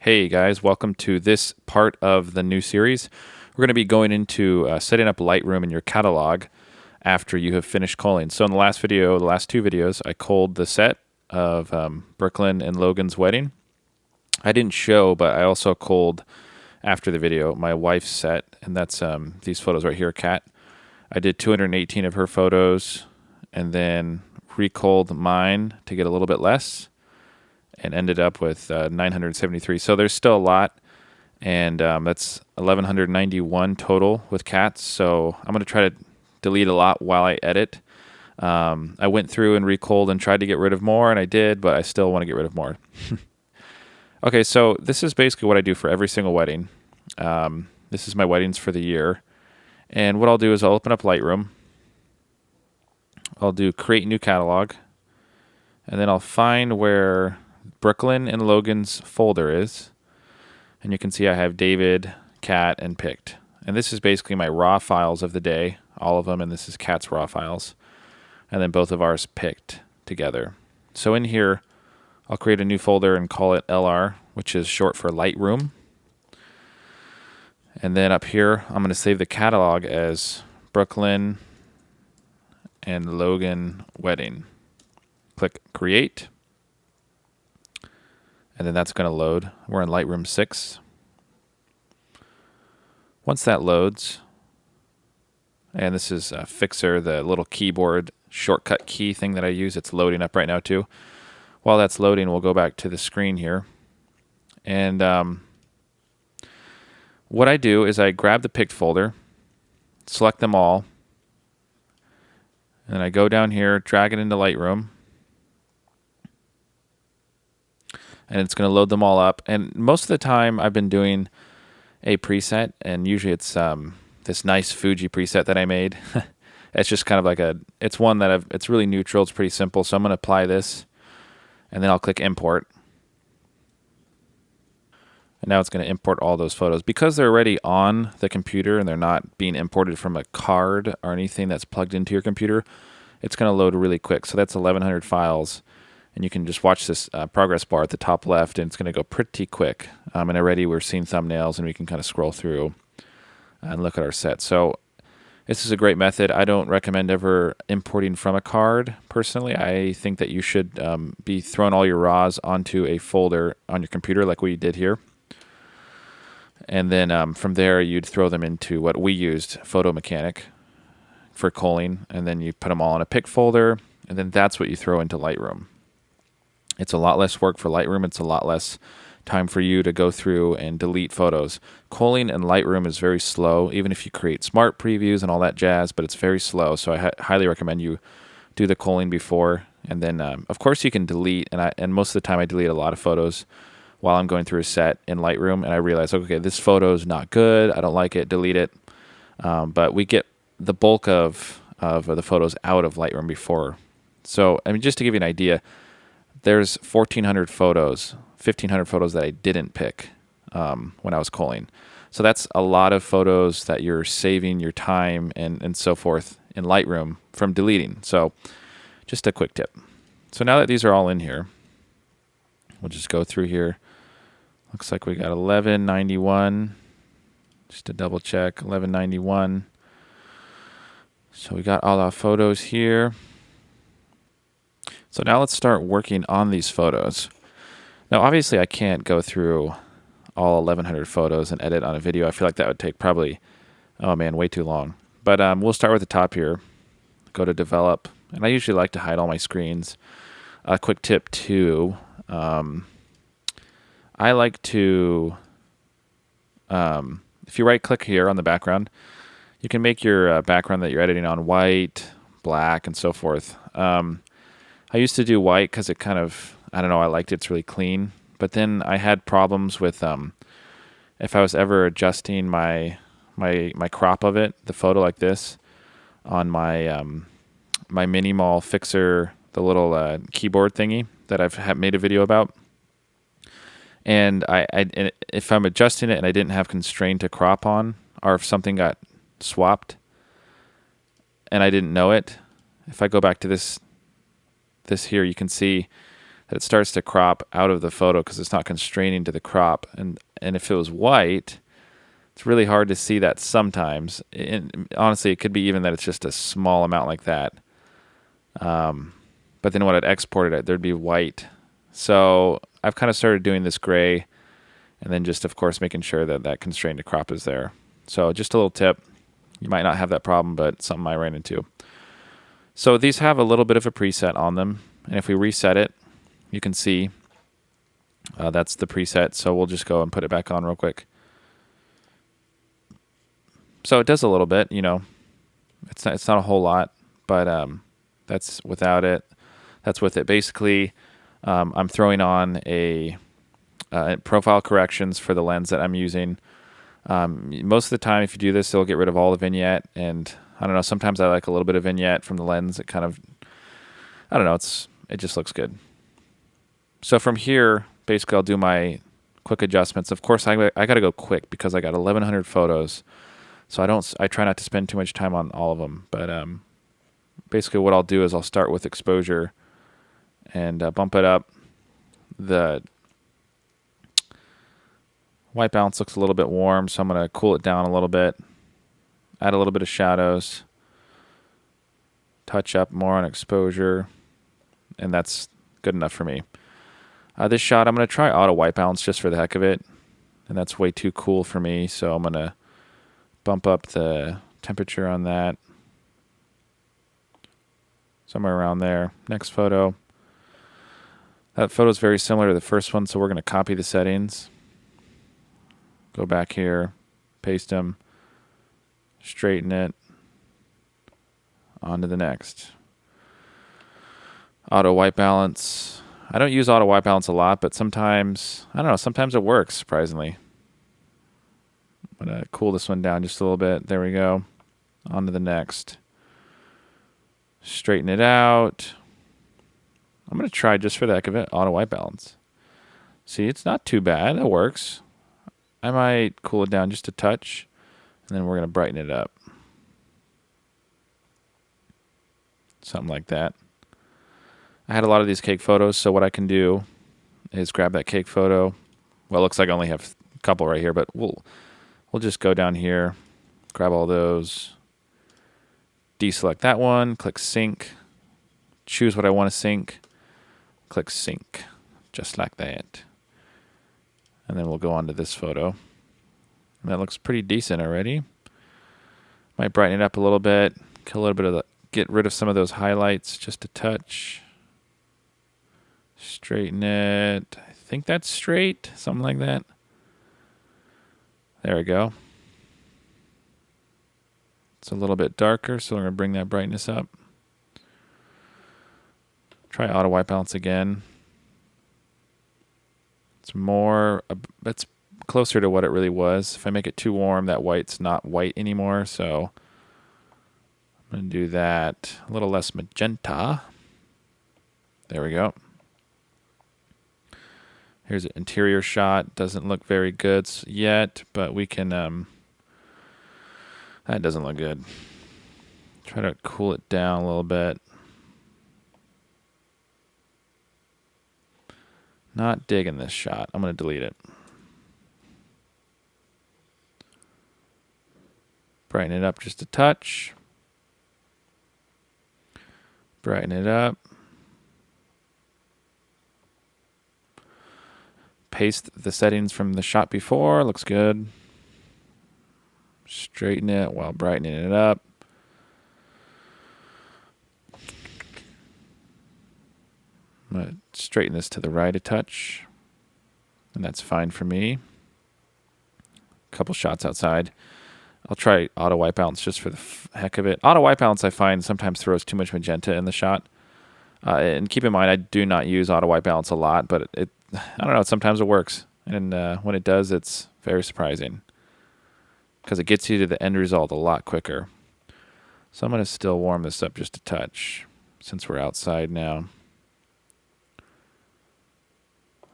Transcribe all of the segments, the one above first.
Hey guys, welcome to this part of the new series. We're going to be going into setting up Lightroom in your catalog after you have finished culling. So in the last video, the last two videos, I culled the set of Brooklyn and Logan's wedding. I didn't show, but I also culled after the video my wife's set, and that's these photos right here, Kat. I did 218 of her photos and then reculled mine to get a little bit less, and ended up with 973. So there's still a lot, and that's 1,191 total with cats. So I'm going to try to delete a lot while I edit. I went through and reculled and tried to get rid of more, and I did, but I still want to get rid of more. Okay, so this is basically what I do for every single wedding. This is my weddings for the year. And what I'll do is I'll open up Lightroom. I'll do create new catalog, and then I'll find where Brooklyn and Logan's folder is, and you can see I have David, Kat, and picked. And this is basically my raw files of the day, all of them, and this is Kat's raw files, and then both of ours picked together. So in here, I'll create a new folder and call it LR, which is short for Lightroom. And then up here, I'm going to save the catalog as Brooklyn and Logan wedding. Click create. And then that's going to load. We're in Lightroom 6. Once that loads, and this is Fixer, the little keyboard shortcut key thing that I use. It's loading up right now too. While that's loading, we'll go back to the screen here. And what I do is I grab the picked folder, select them all, and I go down here, drag it into Lightroom. And it's going to load them all up. And most of the time I've been doing a preset, and usually it's this nice Fuji preset that I made. It's just kind of like it's one that it's really neutral. It's pretty simple. So I'm going to apply this, and then I'll click import. And now it's going to import all those photos. Because they're already on the computer and they're not being imported from a card or anything that's plugged into your computer, it's going to load really quick. So that's 1,100 files. And you can just watch this progress bar at the top left, and it's going to go pretty quick. And already we're seeing thumbnails, and we can kind of scroll through and look at our set. So this is a great method. I don't recommend ever importing from a card, personally. I think that you should be throwing all your RAWs onto a folder on your computer like we did here. And then from there, you'd throw them into what we used, Photo Mechanic, for culling. And then you put them all in a pick folder, and then that's what you throw into Lightroom. It's a lot less work for Lightroom. It's a lot less time for you to go through and delete photos. Culling in Lightroom is very slow, even if you create smart previews and all that jazz, but it's very slow. So I highly recommend you do the culling before. And then, of course, you can delete. And most of the time I delete a lot of photos while I'm going through a set in Lightroom. And I realize, okay, this photo is not good. I don't like it. Delete it. But we get the bulk of the photos out of Lightroom before. So, I mean, just to give you an idea, there's 1,400 photos, 1,500 photos that I didn't pick when I was culling. So that's a lot of photos that you're saving your time and so forth in Lightroom from deleting. So just a quick tip. So now that these are all in here, we'll just go through here. Looks like we got 1191. Just to double check, 1191. So we got all our photos here. So now let's start working on these photos. Now, obviously, I can't go through all 1,100 photos and edit on a video. I feel like that would take probably, oh man, way too long. But we'll start with the top here. Go to develop. And I usually like to hide all my screens. A quick tip too. I like to, if you right click here on the background, you can make your background that you're editing on white, black, and so forth. I used to do white because it kind of, I don't know, I liked it. It's really clean. But then I had problems with if I was ever adjusting my crop of it, the photo like this, on my my mini-mall Fixer, the little keyboard thingy that I've made a video about. And and if I'm adjusting it and I didn't have constraint to crop on, or if something got swapped and I didn't know it, if I go back to this here, you can see that it starts to crop out of the photo because it's not constraining to the crop. And if it was white, it's really hard to see that sometimes. And honestly, it could be even that it's just a small amount like that. But then when I'd export it, there'd be white. So I've kind of started doing this gray, and then just, of course, making sure that that constrained to crop is there. So just a little tip. You might not have that problem, but something I ran into. So these have a little bit of a preset on them. And if we reset it, you can see that's the preset. So we'll just go and put it back on real quick. So it does a little bit, you know. It's not a whole lot, but that's without it. That's with it. Basically, I'm throwing on a profile corrections for the lens that I'm using. Most of the time, if you do this, it'll get rid of all the vignette. And I don't know, sometimes I like a little bit of vignette from the lens. It kind of, I don't know, it just looks good. So from here, basically, I'll do my quick adjustments. Of course, I got to go quick because I got 1,100 photos. So I try not to spend too much time on all of them. But basically what I'll do is I'll start with exposure and bump it up. The white balance looks a little bit warm, so I'm going to cool it down a little bit. Add a little bit of shadows. Touch up more on exposure. And that's good enough for me. This shot, I'm going to try auto white balance just for the heck of it. And that's way too cool for me, so I'm going to bump up the temperature on that. Somewhere around there. Next photo. That photo is very similar to the first one, so we're going to copy the settings. Go back here, paste them, straighten it, on to the next. Auto white balance. I don't use auto white balance a lot, but sometimes, I don't know, sometimes it works, surprisingly. I'm going to cool this one down just a little bit. There we go. On to the next. Straighten it out. I'm going to try, just for the heck of it, auto white balance. See, it's not too bad. It works. I might cool it down just a touch, and then we're going to brighten it up. Something like that. I had a lot of these cake photos, so what I can do is grab that cake photo. Well, it looks like I only have a couple right here, but we'll just go down here, grab all those, deselect that one, click sync, choose what I want to sync, click sync, just like that. And then we'll go on to this photo. And that looks pretty decent already. Might brighten it up a little bit, get rid of some of those highlights just a touch. Straighten it. I think that's straight, something like that. There we go. It's a little bit darker, so we're going to bring that brightness up. Try auto white balance again. It's closer to what it really was. If I make it too warm, that white's not white anymore, so I'm going to do that. A little less magenta. There we go. Here's an interior shot. Doesn't look very good yet, but we can, that doesn't look good. Try to cool it down a little bit. Not digging this shot. I'm going to delete it. Brighten it up just a touch. Brighten it up. Paste the settings from the shot before. Looks good. Straighten it while brightening it up. I'm going to straighten this to the right a touch. And that's fine for me. A couple shots outside. I'll try auto white balance just for the heck of it. Auto white balance, I find, sometimes throws too much magenta in the shot. And keep in mind, I do not use auto white balance a lot, but I don't know, sometimes it works. And when it does, it's very surprising because it gets you to the end result a lot quicker. So I'm going to still warm this up just a touch since we're outside now.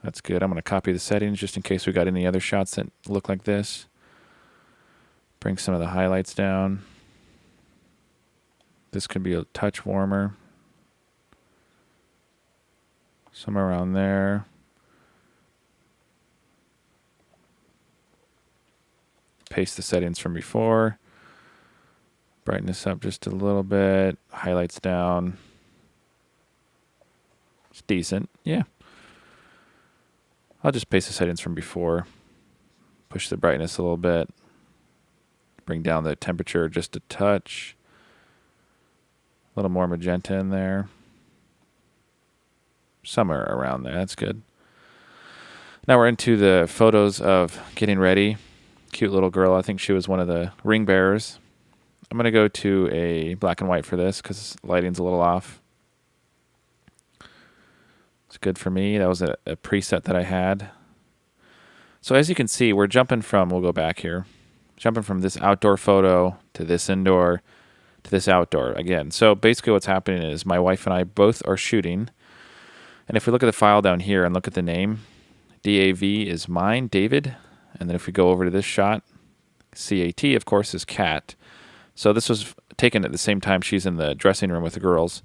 That's good. I'm going to copy the settings just in case we got any other shots that look like this. Bring some of the highlights down. This could be a touch warmer. Somewhere around there. Paste the settings from before. Brightness up just a little bit. Highlights down. It's decent. Yeah. I'll just paste the settings from before. Push the brightness a little bit. Bring down the temperature just a touch. A little more magenta in there. Somewhere around there. That's good. Now we're into the photos of getting ready. Cute little girl. I think she was one of the ring bearers. I'm going to go to a black and white for this because lighting's a little off. It's good for me. That was a preset that I had. So as you can see, we're jumping from, we'll go back here, jumping from this outdoor photo to this indoor to this outdoor again. So basically what's happening is my wife and I both are shooting. And if we look at the file down here and look at the name, DAV is mine, David. And then if we go over to this shot, CAT, of course, is Cat. So this was taken at the same time she's in the dressing room with the girls.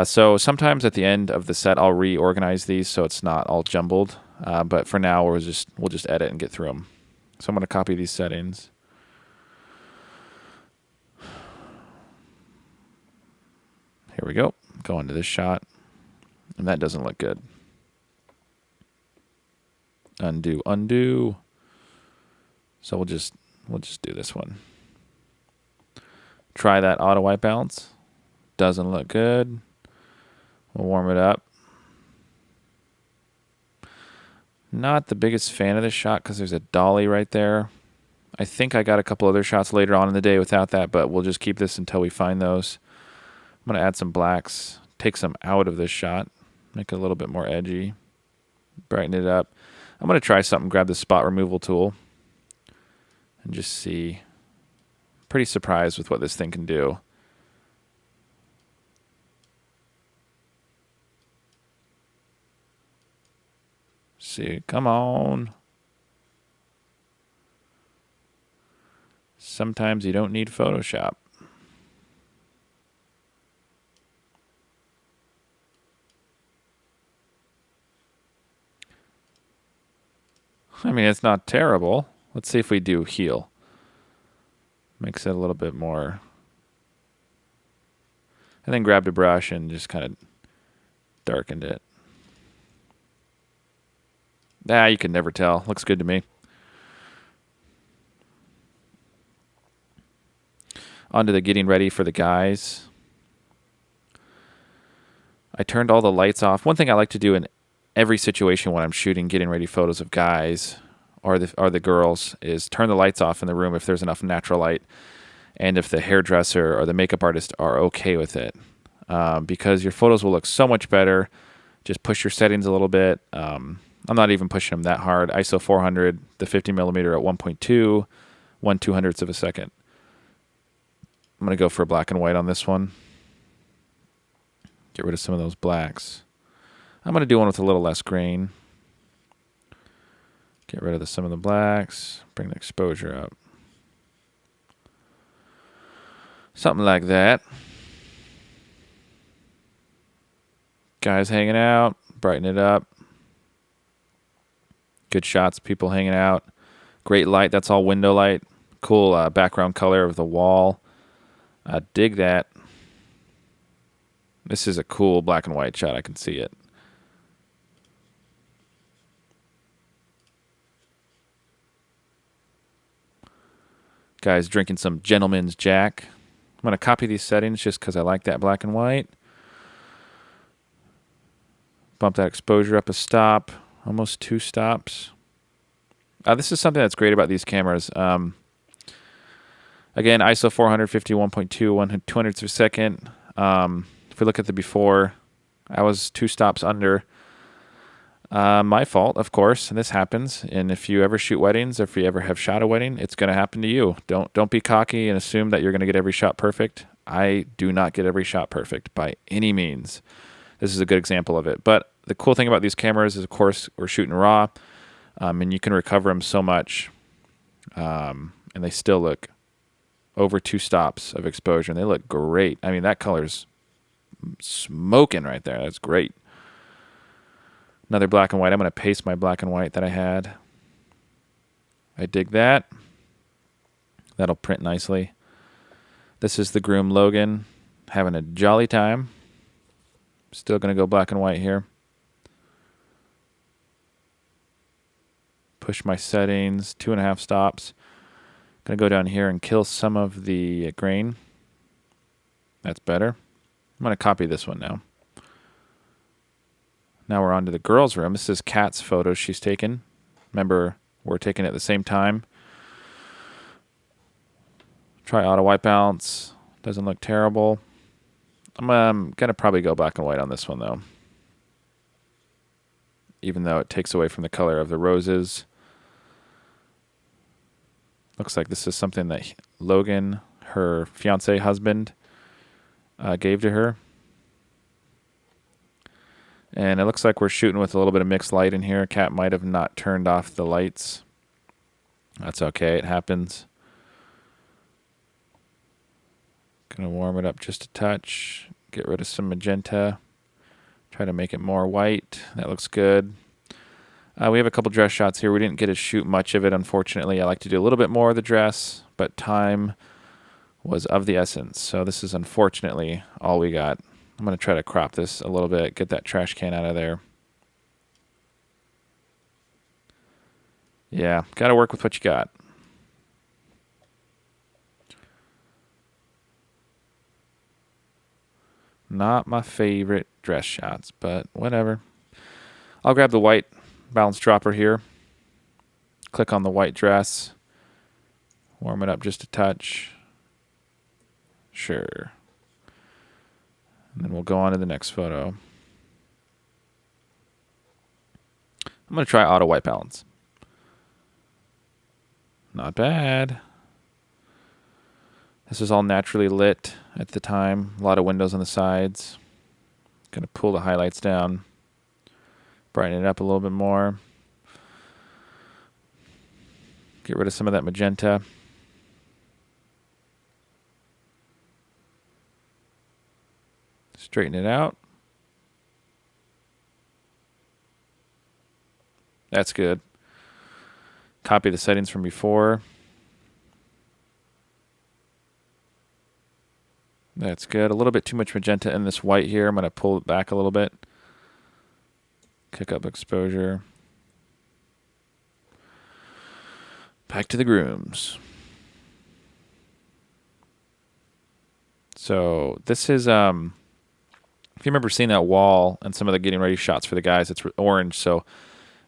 So sometimes at the end of the set, I'll reorganize these so it's not all jumbled. But for now, we'll just edit and get through them. So I'm going to copy these settings. Here we go. Go into this shot. And that doesn't look good. Undo, undo. So we'll just do this one. Try that auto white balance. Doesn't look good. We'll warm it up. Not the biggest fan of this shot because there's a dolly right there. I think I got a couple other shots later on in the day without that, but we'll just keep this until we find those. I'm going to add some blacks, take some out of this shot, make it a little bit more edgy, brighten it up. I'm going to try something, grab the spot removal tool, and just see. Pretty surprised with what this thing can do. See, come on. Sometimes you don't need Photoshop. I mean, it's not terrible. Let's see if we do heal. Makes it a little bit more. And then grabbed a brush and just kind of darkened it. You can never tell. Looks good to me. Onto the getting ready for the guys. I turned all the lights off. One thing I like to do in every situation when I'm shooting getting ready photos of guys or the girls is turn the lights off in the room if there's enough natural light and if the hairdresser or the makeup artist are okay with it. Because your photos will look so much better. Just push your settings a little bit. I'm not even pushing them that hard. ISO 400, the 50 millimeter at 1.2, 1/200th of a second. I'm going to go for a black and white on this one. Get rid of some of those blacks. I'm going to do one with a little less grain. Get rid of some of the blacks. Bring the exposure up. Something like that. Guys hanging out. Brighten it up. Good shots, people hanging out. Great light. That's all window light. Cool background color of the wall. I dig that. This is a cool black and white shot. I can see it. Guys drinking some Gentleman's Jack. I'm going to copy these settings just because I like that black and white. Bump that exposure up a stop. Almost 2 stops. This is something that's great about these cameras. Again, ISO 450, 1.2, 1/200th of a second. If we look at the before, I was 2 stops under. My fault, of course, and this happens. And if you ever shoot weddings, or if you ever have shot a wedding, it's going to happen to you. Don't be cocky and assume that you're going to get every shot perfect. I do not get every shot perfect by any means. This is a good example of it. But the cool thing about these cameras is, of course, we're shooting raw, and you can recover them so much, and they still look over 2 stops of exposure, and they look great. I mean, that color's smoking right there. That's great. Another black and white. I'm going to paste my black and white that I had. I dig that. That'll print nicely. This is the groom Logan having a jolly time. Still going to go black and white here. Push my settings, 2.5 stops. Going to go down here and kill some of the grain. That's better. I'm going to copy this one now. Now we're on to the girls' room. This is Kat's photos she's taken. Remember, we're taking it at the same time. Try auto white balance. Doesn't look terrible. I'm going to probably go black and white on this one, though. Even though it takes away from the color of the roses. Looks like this is something that Logan, her fiancé husband, gave to her. And it looks like we're shooting with a little bit of mixed light in here. Kat might have not turned off the lights. That's okay, it happens. Gonna warm it up just a touch. Get rid of some magenta. Try to make it more white. That looks good. We have a couple dress shots here. We didn't get to shoot much of it, unfortunately. I like to do a little bit more of the dress, but time was of the essence. So this is unfortunately all we got. I'm going to try to crop this a little bit, get that trash can out of there. Yeah, got to work with what you got. Not my favorite dress shots, but whatever. I'll grab the white balance dropper here. Click on the white dress. Warm it up just a touch. Sure. And then we'll go on to the next photo. I'm going to try auto white balance. Not bad. This is all naturally lit at the time. A lot of windows on the sides. Going to pull the highlights down. Brighten it up a little bit more. Get rid of some of that magenta. Straighten it out. That's good. Copy the settings from before. That's good. A little bit too much magenta in this white here. I'm going to pull it back a little bit. Kick up exposure. Back to the grooms. So this is, if you remember seeing that wall and some of the getting ready shots for the guys, it's orange. So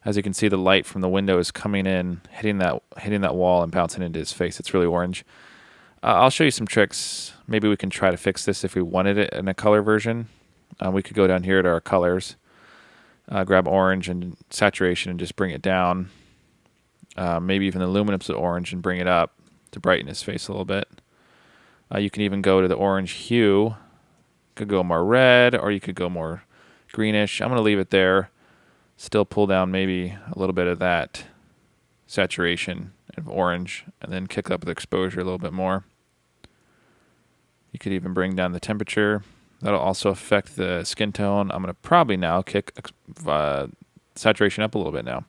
as you can see, the light from the window is coming in, hitting that wall and bouncing into his face. It's really orange. I'll show you some tricks. Maybe we can try to fix this if we wanted it in a color version. We could go down here to our colors, grab orange and saturation and just bring it down. Maybe even the luminance of orange and bring it up to brighten his face a little bit. You can even go to the orange hue. Could go more red, or you could go more greenish. I'm going to leave it there. Still pull down maybe a little bit of that saturation of orange, and then kick up the exposure a little bit more. You could even bring down the temperature. That'll also affect the skin tone. I'm going to probably now kick saturation up a little bit now.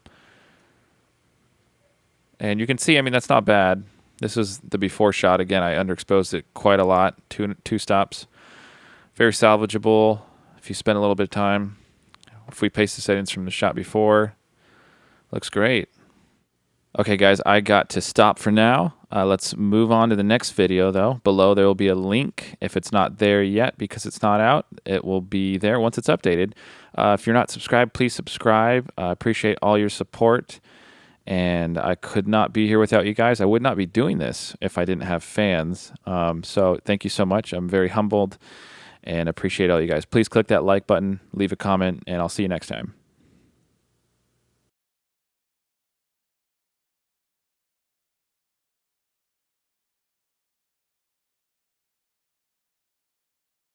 And you can see, I mean, that's not bad. This is the before shot. Again, I underexposed it quite a lot, two stops. Very salvageable if you spend a little bit of time. If we paste the settings from the shot before, looks great. Okay, guys, I got to stop for now. Let's move on to the next video, though. Below, there will be a link. If it's not there yet because it's not out, it will be there once it's updated. If you're not subscribed, please subscribe. I appreciate all your support. And I could not be here without you guys. I would not be doing this if I didn't have fans. So thank you so much. I'm very humbled and appreciate all you guys. Please click that like button, leave a comment, and I'll see you next time.